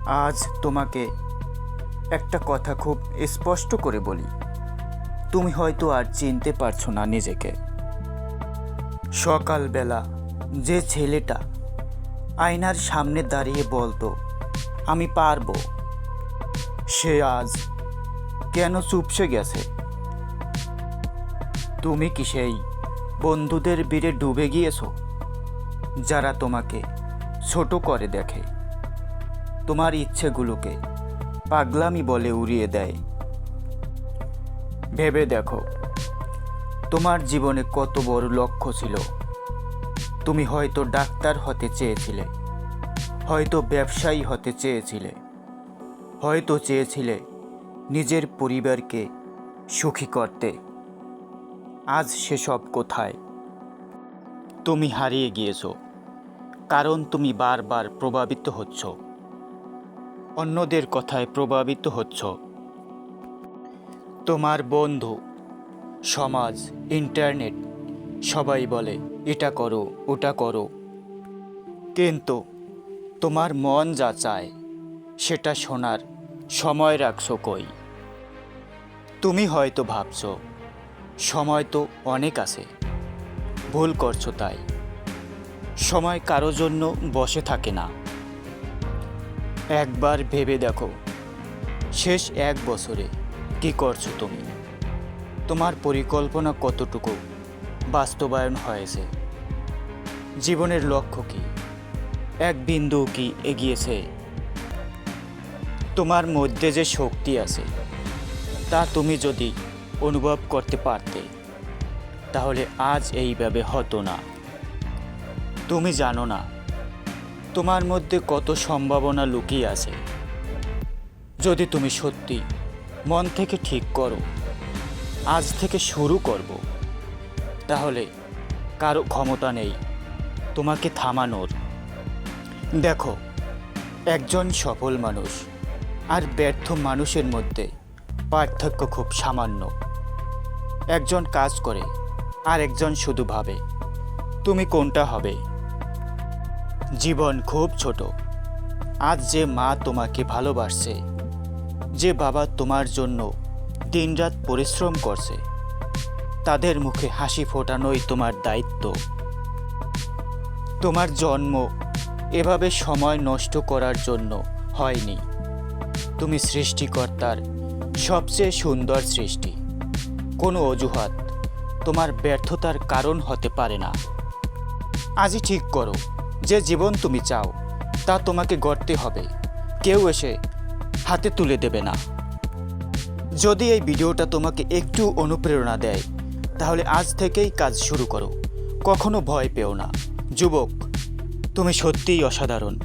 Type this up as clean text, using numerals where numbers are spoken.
আজ তোমাকে একটা কথা খুব স্পষ্ট করে বলি, তুমি হয়তো আর চিনতে পারছো না নিজেকে। সকালবেলা যে ছেলেটা আয়নার সামনে দাঁড়িয়ে বলতো আমি পারবো, সে আজ কেন চুপসে গেছে? তুমি কি সেই বন্ধুদের ভিড়ে ডুবে গিয়েছো যারা তোমাকে ছোট করে দেখে, তোমার ইচ্ছেগুলোকে পাগলামি বলে উড়িয়ে দেয়? ভেবে দেখো, তোমার জীবনে কত বড় লক্ষ্য ছিল। তুমি হয়তো ডাক্তার হতে চেয়েছিলে, হয়তো ব্যবসায়ী হতে চেয়েছিলে, হয়তো চেয়েছিলে নিজের পরিবারকে সুখী করতে। আজ সেসব কোথায়? তুমি হারিয়ে গিয়েছো কারণ তুমি বারবার প্রভাবিত হচ্ছ, অন্যদের কথায় প্রভাবিত হচ্ছ। তোমার বন্ধু, সমাজ, ইন্টারনেট সবাই বলে এটা করো ওটা করো, কিন্তু তোমার মন যা চায় সেটা শোনার সময় রাখছো কই? তুমি হয়তো ভাবছো সময় তো অনেক আছে, ভুল করছো তাই। সময় কারো জন্য বসে থাকে না। একবার ভেবে দেখো, শেষ 1 বছরে কি করছো তুমি? তোমার পরিকল্পনা কতটুকু বাস্তবায়ন হয়েছে? জীবনের লক্ষ্য কি এক বিন্দু কি এগিয়েছে? তোমার মধ্যে যে শক্তি আছে তা তুমি যদি অনুভব করতে পারতে, তাহলে আজ এইভাবে হতো না। তুমি জানো না তোমার মধ্যে কত সম্ভাবনা লুকিয়ে আছে। যদি তুমি সত্যি মন থেকে ঠিক করো আজ থেকে শুরু করব, তাহলে কারো ক্ষমতা নেই তোমাকে থামানোর। দেখো, একজন সফল মানুষ আর ব্যর্থ মানুষের মধ্যে পার্থক্য খুব সামান্য। একজন কাজ করে আর একজন শুধু ভাবে। তুমি কোনটা হবে? জীবন খুব ছোট। আজ যে মা তোমাকে ভালোবাসছে, যে বাবা তোমার জন্য দিনরাত পরিশ্রম করছে, তাদের মুখে হাসি ফোটানোই তোমার দায়িত্ব। তোমার জন্ম এভাবে সময় নষ্ট করার জন্য হয়নি। তুমি সৃষ্টিকর্তার সবচেয়ে সুন্দর সৃষ্টি। কোনো অজুহাত তোমার ব্যর্থতার কারণ হতে পারে না। আজই ঠিক করো, যে জীবন তুমি চাও তা তোমাকে গড়তে হবে, কেউ এসে হাতে তুলে দেবে না। যদি এই ভিডিওটা তোমাকে একটু অনুপ্রেরণা দেয়, তাহলে আজ থেকেই কাজ শুরু করো। কখনো ভয় পেও না। যুবক, তুমি সত্যিই অসাধারণ।